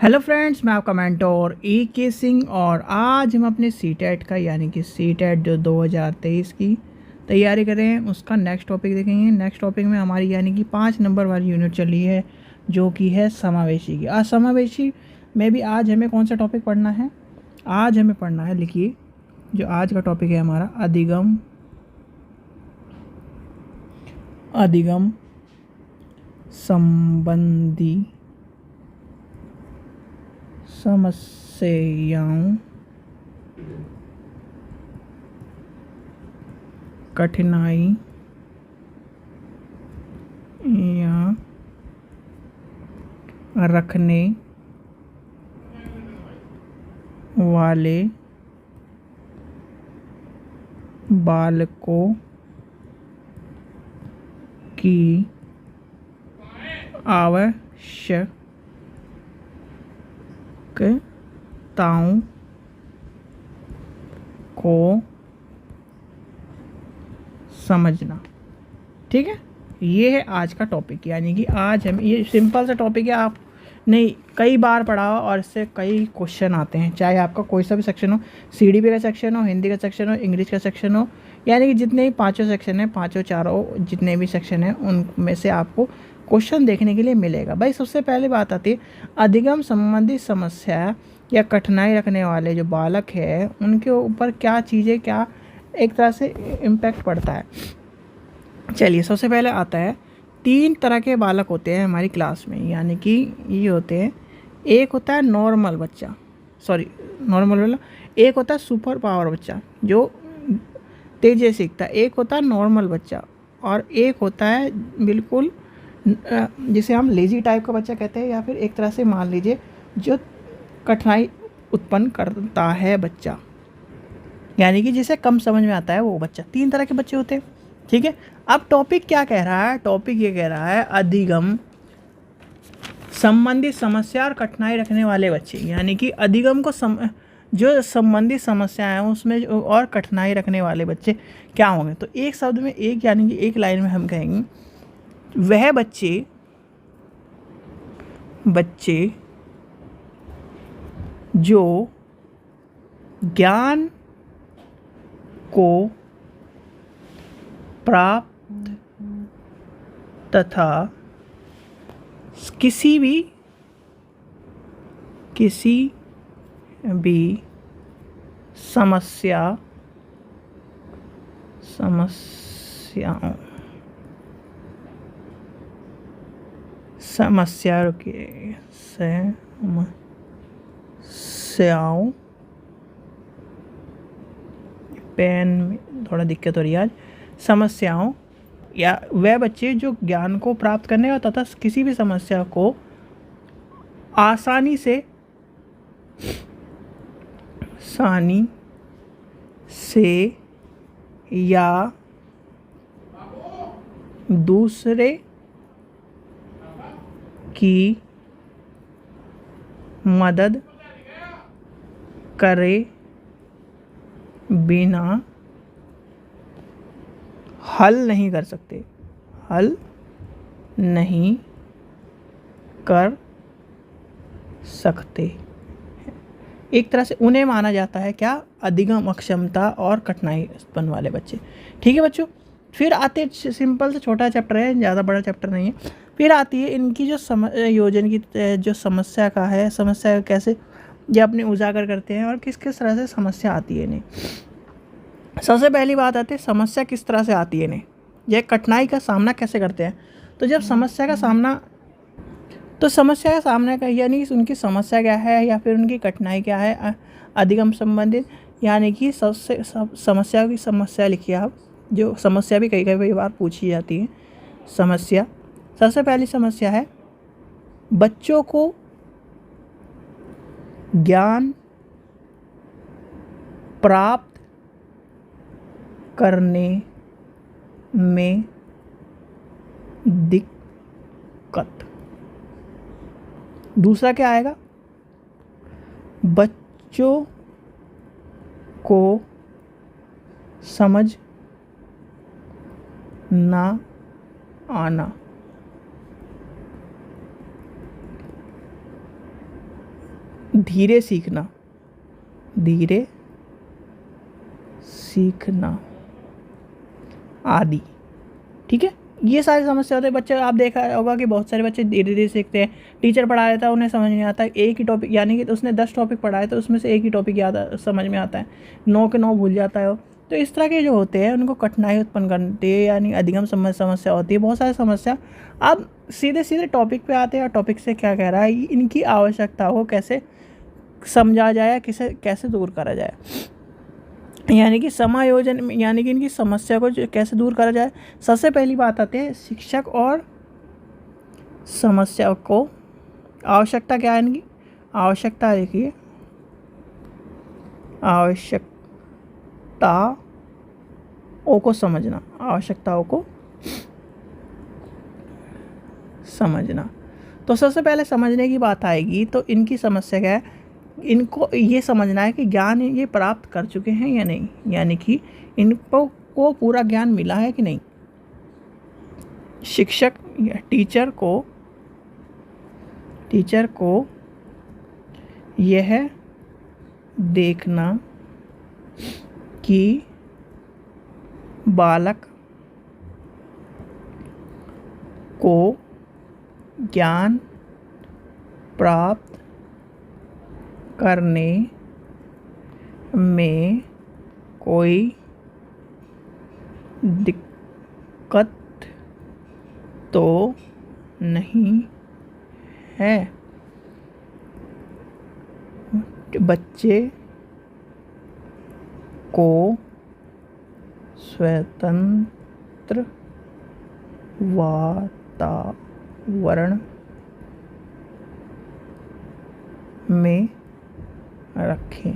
Hello friends, मैं आपका mentor के सिंह और आज हम अपने सीटेट का यानी कि सीटेट जो 2023 की तैयारी कर रहे हैं उसका नेक्स्ट टॉपिक देखेंगे। नेक्स्ट टॉपिक में हमारी यानी कि 5 नंबर वाली यूनिट चल रही है जो कि है समावेशी की। आज समावेशी में भी आज हमें कौन सा टॉपिक पढ़ना है? आज हमें पढ़ना है, लिखिए, जो आज का टॉपिक है हमारा अधिगम संबंधी समस्याओं, कठिनाई या रखने वाले बालकों की आवश्यकताओं को समझना। ठीक है, ये है आज का टॉपिक। यानी कि आज हम, ये सिंपल सा टॉपिक है, आप नहीं कई बार पढ़ा हो और इससे कई क्वेश्चन आते हैं, चाहे आपका कोई सा भी सेक्शन हो, सीडीपी का सेक्शन हो, हिंदी का सेक्शन हो, इंग्लिश का सेक्शन हो, यानी कि जितने भी पांचों सेक्शन हैं, पांचों चारों जितने भी सेक्शन हैं उनमें से आपको क्वेश्चन देखने के लिए मिलेगा। भाई सबसे पहले बात आती है अधिगम संबंधी समस्या या कठिनाई रखने वाले जो बालक है उनके ऊपर क्या चीज़ें, क्या एक तरह से इम्पैक्ट पड़ता है। चलिए, सबसे पहले आता है 3 तरह के बालक होते हैं हमारी क्लास में, यानी कि ये होते हैं, एक होता है नॉर्मल बच्चा, नॉर्मल वाला, एक होता है सुपर पावर बच्चा जो तेज़ी से सीखता है, एक होता है नॉर्मल बच्चा, और एक होता है बिल्कुल जिसे हम लेजी टाइप का बच्चा कहते हैं, या फिर एक तरह से मान लीजिए जो कठिनाई उत्पन्न करता है बच्चा, यानी कि जिसे कम समझ में आता है वो बच्चा। 3 तरह के बच्चे होते हैं। ठीक है, अब टॉपिक क्या कह रहा है? टॉपिक ये कह रहा है अधिगम संबंधी समस्या और कठिनाई रखने वाले बच्चे, यानी कि अधिगम को जो संबंधित समस्याएं हैं उसमें और कठिनाई रखने वाले बच्चे क्या होंगे? तो एक शब्द में, एक यानी कि एक लाइन में हम कहेंगे वह बच्चे जो ज्ञान को प्राप्त तथा किसी भी समस्याओं पेन में थोड़ा दिक्कत हो रही है आज। समस्याओं या वह बच्चे जो ज्ञान को प्राप्त करने और तथा किसी भी समस्या को आसानी से या दूसरे की मदद करे बिना हल नहीं कर सकते। एक तरह से उन्हें माना जाता है क्या? अधिगम अक्षमता और कठिनाई उत्पन्न वाले बच्चे। ठीक है बच्चों, फिर आते, सिंपल से छोटा चैप्टर है, ज़्यादा बड़ा चैप्टर नहीं है। फिर आती है इनकी जो योजन की जो समस्या का है, समस्या कैसे ये अपने उजागर करते हैं और किस किस तरह से समस्या आती है इन्हें। सबसे पहली बात आती है समस्या किस तरह से आती है इन्हें, यह कठिनाई का सामना कैसे करते हैं। तो जब समस्या का सामना का यानी कि उनकी समस्या क्या है या फिर उनकी कठिनाई क्या है अधिगम संबंधित, यानी कि सबसे समस्या की समस्या लिखिए आप, जो समस्या भी कई कई बार पूछी जाती है। समस्या, सबसे पहली समस्या है बच्चों को ज्ञान प्राप्त करने में दिक्कत। दूसरा क्या आएगा? बच्चों को समझ ना आना। धीरे सीखना, धीरे सीखना आदि। ठीक है, ये सारी समस्या होते हैं। बच्चे, आप देखा होगा कि बहुत सारे बच्चे धीरे धीरे सीखते हैं। टीचर पढ़ा देता है, उन्हें समझ नहीं आता, एक ही टॉपिक, यानी कि उसने 10 टॉपिक पढ़ाए तो उसमें से एक ही टॉपिक याद समझ में आता है, 9 के 9 भूल जाता है। तो इस तरह के जो होते हैं उनको कठिनाई उत्पन्न करती है, यानी अधिगम समस्या होती है, बहुत सारी समस्या। अब सीधे सीधे टॉपिक पे आते हैं, और टॉपिक से क्या कह रहा है, इनकी आवश्यकता को कैसे समझा जाए, किसे कैसे दूर करा जाए, यानी कि समायोजन, यानी कि इनकी समस्या को कैसे दूर करा जाए। सबसे पहली बात आती है शिक्षक और समस्या को, आवश्यकता क्या है इनकी, आवश्यकता देखिए, आवश्यकताओं को समझना, आवश्यकताओं को समझना। तो सबसे पहले समझने की बात आएगी तो इनकी समस्या क्या है, इनको ये समझना है कि ज्ञान ये प्राप्त कर चुके हैं या नहीं, यानी कि इनको को पूरा ज्ञान मिला है कि नहीं। शिक्षक या टीचर को यह देखना कि बालक को ज्ञान प्राप्त करने में कोई दिक्कत तो नहीं है। बच्चे को स्वतंत्र वातावरण में रखें।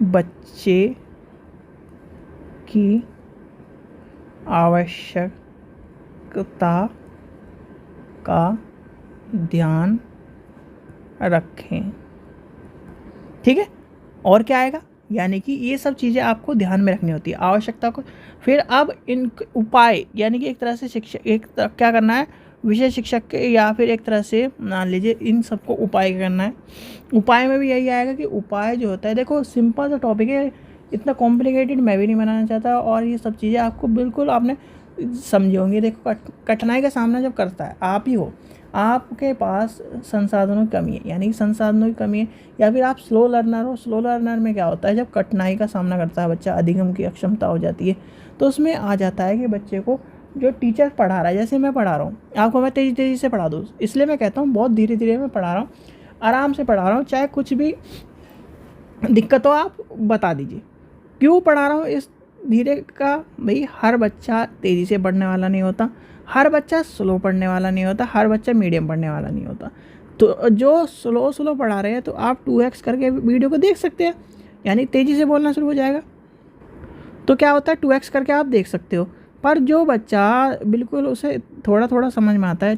बच्चे की आवश्यकता का ध्यान रखें। ठीक है, और क्या आएगा, यानी कि ये सब चीज़ें आपको ध्यान में रखनी होती है, आवश्यकता को। फिर अब इन उपाय, यानी कि एक तरह से शिक्षक, क्या करना है, विषय शिक्षक के, या फिर एक तरह से मान लीजिए इन सबको उपाय करना है। उपाय में भी यही आएगा कि उपाय जो होता है, देखो सिंपल सा टॉपिक है, इतना कॉम्प्लिकेटेड मैं भी नहीं बनाना चाहता, और ये सब चीज़ें आपको बिल्कुल आपने समझी होंगी। देखो कठिनाई का सामना जब करता है आप ही हो, आपके पास संसाधनों की कमी है, यानी कि संसाधनों की कमी है, या फिर आप स्लो लर्नर हो। स्लो लर्नर में क्या होता है, जब कठिनाई का सामना करता है बच्चा, अधिगम की अक्षमता हो जाती है, तो उसमें आ जाता है कि बच्चे को जो टीचर पढ़ा रहा है, जैसे मैं पढ़ा रहा हूँ आपको, मैं तेज़ी तेज़ी से पढ़ा दूँ, इसलिए मैं कहता हूँ बहुत धीरे धीरे मैं पढ़ा रहा हूँ, आराम से पढ़ा रहा हूँ, चाहे कुछ भी दिक्कत हो आप बता दीजिए। क्यों पढ़ा रहा हूँ इस धीरे का, भाई हर बच्चा तेज़ी से पढ़ने वाला नहीं होता, हर बच्चा स्लो पढ़ने वाला नहीं होता, हर बच्चा मीडियम पढ़ने वाला नहीं होता। तो जो स्लो पढ़ा रहे हैं तो आप 2x करके वीडियो को देख सकते हैं, यानी तेज़ी से बोलना शुरू हो जाएगा तो क्या होता है 2x करके आप देख सकते हो। पर जो बच्चा बिल्कुल उसे थोड़ा थोड़ा समझ में आता है,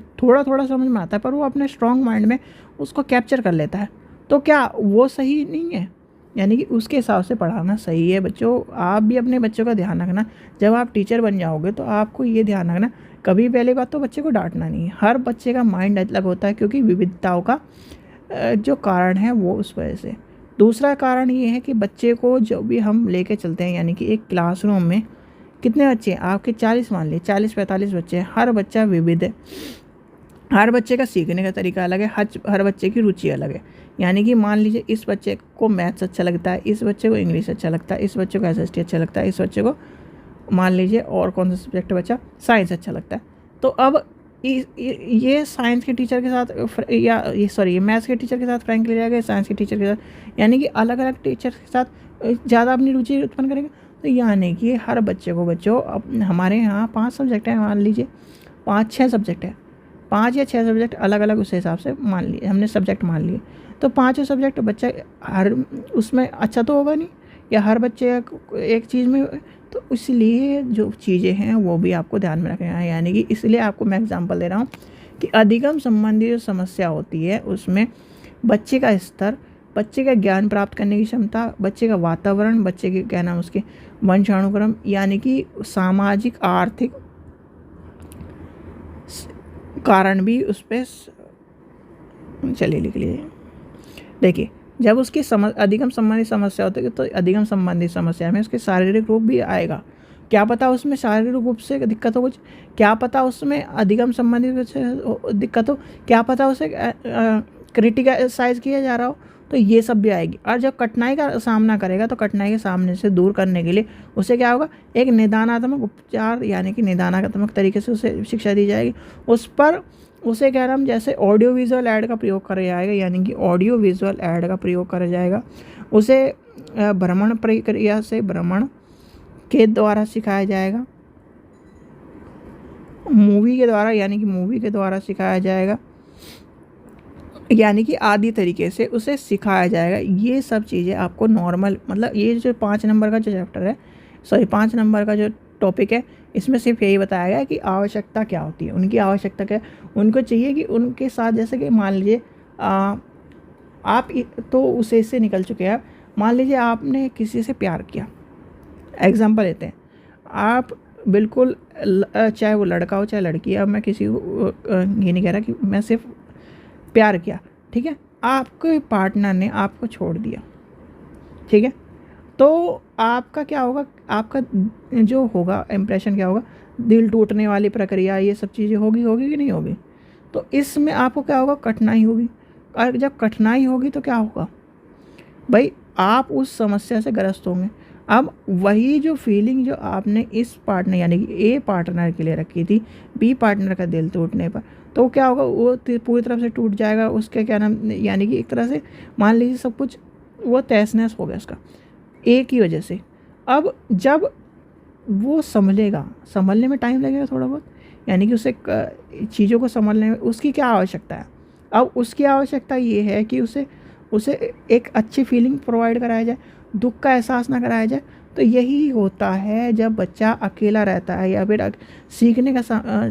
पर वो अपने स्ट्रॉन्ग माइंड में उसको कैप्चर कर लेता है, तो क्या वो सही नहीं है, यानी कि उसके हिसाब से पढ़ाना सही है। बच्चों, आप भी अपने बच्चों का ध्यान रखना, जब आप टीचर बन जाओगे तो आपको ये ध्यान रखना, कभी पहली बात तो बच्चे को डांटना नहीं है। हर बच्चे का माइंड अलग होता है, क्योंकि विविधताओं का जो कारण है वो उस वजह से। दूसरा कारण ये है कि बच्चे को जो भी हम लेके चलते हैं, यानी कि एक क्लासरूम में कितने बच्चे हैं आपके, 40 मान लिए, 40-45 बच्चे हैं, हर बच्चा विविध है, हर बच्चे का सीखने का तरीका अलग है, हर बच्चे की रुचि अलग है। यानी कि मान लीजिए इस बच्चे को मैथ्स अच्छा लगता है, इस बच्चे को इंग्लिश अच्छा लगता है, इस बच्चे को एसएसटी अच्छा लगता है, इस बच्चे को मान लीजिए और कौन सा सब्जेक्ट बच्चा, साइंस अच्छा लगता है। तो अब ये साइंस के टीचर के साथ, या ये सॉरी ये मैथ्स के टीचर के साथ फ्रैंकली रहेगा, साइंस के टीचर के साथ, यानी कि अलग अलग टीचर के साथ ज़्यादा अपनी रुचि उत्पन्न करेगा। तो यानी कि हर बच्चे को, बच्चों हमारे यहाँ 5 सब्जेक्ट हैं, मान लीजिए 5-6 सब्जेक्ट है, 5 या 6 सब्जेक्ट अलग अलग उस हिसाब से मान लिए, हमने सब्जेक्ट मान लिए। तो 5 सब्जेक्ट बच्चा हर उसमें अच्छा तो होगा नहीं, या हर बच्चे एक चीज़ में, तो इसलिए जो चीज़ें हैं वो भी आपको ध्यान में रखना है। यानी कि इसलिए आपको मैं एग्जांपल दे रहा हूँ कि अधिगम संबंधी जो समस्या होती है उसमें बच्चे का स्तर, बच्चे का ज्ञान प्राप्त करने की क्षमता, बच्चे का वातावरण, बच्चे के क्या नाम उसके वंशानुक्रम, यानी कि सामाजिक आर्थिक कारण भी उस पर चलिए लिख लीजिए। देखिए, जब उसकी अधिगम संबंधी समस्या होती है तो अधिगम संबंधी समस्या में उसके शारीरिक रूप भी आएगा। क्या पता उसमें शारीरिक रूप से दिक्कत हो कुछ, क्या पता उसमें अधिगम संबंधी कुछ दिक्कत हो, क्या पता उसे क्रिटिसाइज किया जा रहा हो, तो ये सब भी आएगी। और जब कठिनाई का सामना करेगा तो कठिनाई के सामने से दूर करने के लिए उसे क्या होगा, एक निदानात्मक उपचार यानी कि निदानात्मक तरीके से उसे शिक्षा दी जाएगी। उस पर उसे कह रहा हम जैसे ऑडियो विजुअल ऐड का प्रयोग करा जाएगा, यानी कि ऑडियो विजुअल ऐड का प्रयोग करा जाएगा। उसे भ्रमण प्रक्रिया से भ्रमण के द्वारा सिखाया जाएगा, मूवी के द्वारा यानी कि मूवी के द्वारा सिखाया जाएगा, यानी कि आदि तरीके से उसे सिखाया जाएगा। ये सब चीज़ें आपको नॉर्मल, मतलब ये जो 5 नंबर का जो चैप्टर है, 5 नंबर का जो टॉपिक है, इसमें सिर्फ यही बताया गया है कि आवश्यकता क्या होती है, उनकी आवश्यकता क्या है। उनको चाहिए कि उनके साथ जैसे कि मान लीजिए आप तो उसे इससे निकल चुके हैं। मान लीजिए आपने किसी से प्यार किया, एग्जाम्पल लेते हैं, आप बिल्कुल चाहे वो लड़का हो चाहे लड़की, अब मैं किसी को ये नहीं कह रहा कि मैं सिर्फ प्यार किया, ठीक है, आपके पार्टनर ने आपको छोड़ दिया, ठीक है, तो आपका क्या होगा, आपका जो होगा इम्प्रेशन क्या होगा, दिल टूटने वाली प्रक्रिया, ये सब चीज़ें होगी कि नहीं होगी। तो इसमें आपको क्या होगा, कठिनाई होगी। और जब कठिनाई होगी तो क्या होगा भाई, आप उस समस्या से ग्रस्त होंगे। अब वही जो फीलिंग जो आपने इस पार्टनर यानी कि ए पार्टनर के लिए रखी थी, बी पार्टनर का दिल टूटने पर, तो क्या होगा, वो पूरी तरफ से टूट जाएगा। उसके क्या नाम, यानी कि एक तरह से मान लीजिए सब कुछ वो तहस नहस हो गया उसका एक ही वजह से। अब जब वो संभलने में टाइम लगेगा थोड़ा बहुत, यानी कि उसे चीज़ों को संभलने में उसकी क्या आवश्यकता है। अब उसकी आवश्यकता ये है कि उसे एक अच्छी फीलिंग प्रोवाइड कराया जाए, दुख का एहसास ना कराया जाए। तो यही होता है जब बच्चा अकेला रहता है या फिर सीखने का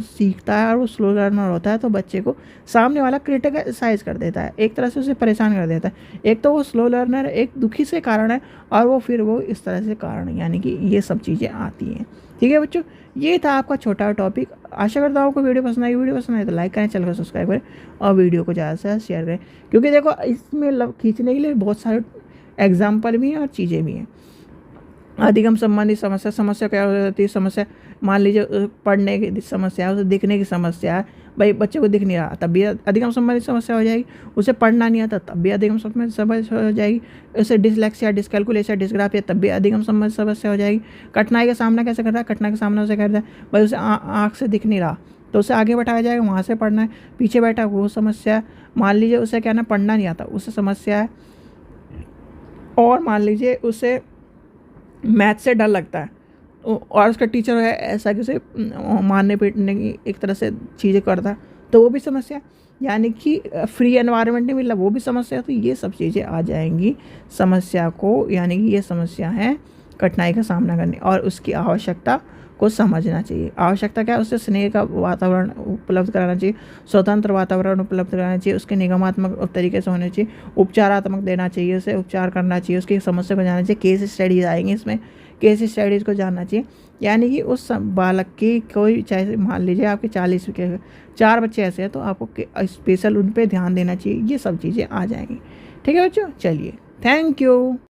सीखता है और वो स्लो लर्नर होता है, तो बच्चे को सामने वाला क्रिटिसाइज कर देता है, एक तरह से उसे परेशान कर देता है। एक तो वो स्लो लर्नर एक दुखी से कारण है, और वो फिर वो इस तरह से कारण, यानी कि ये सब चीज़ें आती हैं। ठीक है बच्चों, ये था आपका छोटा टॉपिक। आशा करता हूँ आपको वीडियो पसंद आई। वीडियो पसंद आए तो लाइक करें, चैनल को सब्सक्राइब करें और वीडियो को ज़्यादा से ज़्यादा शेयर करें, क्योंकि देखो इसमें खींचने के लिए बहुत सारे एग्जाम्पल भी हैं और चीज़ें भी हैं। अधिगम संबंधी समस्या क्या होती है, समस्या मान लीजिए पढ़ने की समस्या है, उसे दिखने की समस्या है, भाई बच्चे को दिख नहीं रहा तब भी अधिगम संबंधी समस्या हो जाएगी। उसे पढ़ना नहीं आता तब भी अधिगम संबंधी समस्या हो जाएगी। उसे डिसलेक्सिया, डिसकैलकुलेशन, डिस्ग्राफिया तब भी अधिगम संबंधी समस्या हो जाएगी। कठिनाई का सामना कैसे कर रहा है, कठिनाई का सामना उसे कर रहा है, भाई उसे आँख से दिख नहीं रहा तो उसे आगे बैठाया जाएगा, वहाँ से पढ़ना है। पीछे बैठा वो समस्या है। मान लीजिए उसे क्या ना पढ़ना नहीं आता, उससे समस्या है। और मान लीजिए उसे मैथ से डर लगता है और उसका टीचर है ऐसा कि उसे मारने पीटने की एक तरह से चीज़ें करता है, तो वो भी समस्या, यानी कि फ्री एनवायरनमेंट नहीं मिल रहा, वो भी समस्या। तो ये सब चीज़ें आ जाएंगी समस्या को, यानी कि ये समस्या है कठिनाई का सामना करने, और उसकी आवश्यकता को समझना चाहिए। आवश्यकता क्या है, उससे स्नेह का वातावरण उपलब्ध कराना चाहिए, स्वतंत्र वातावरण उपलब्ध कराना चाहिए, उसके निगमात्मक तरीके से होने चाहिए, उपचारात्मक देना चाहिए, उसे उपचार करना चाहिए, उसकी समस्या को जानना चाहिए। केस स्टडीज़ आएंगे इसमें, केस स्टडीज़ को जानना चाहिए, यानी कि उस बालक की कोई, चाहे मान लीजिए आपके 40 के 4 बच्चे ऐसे हैं तो आपको स्पेशल उन पर ध्यान देना चाहिए। ये सब चीज़ें आ जाएंगी। ठीक है बच्चों, चलिए, थैंक यू।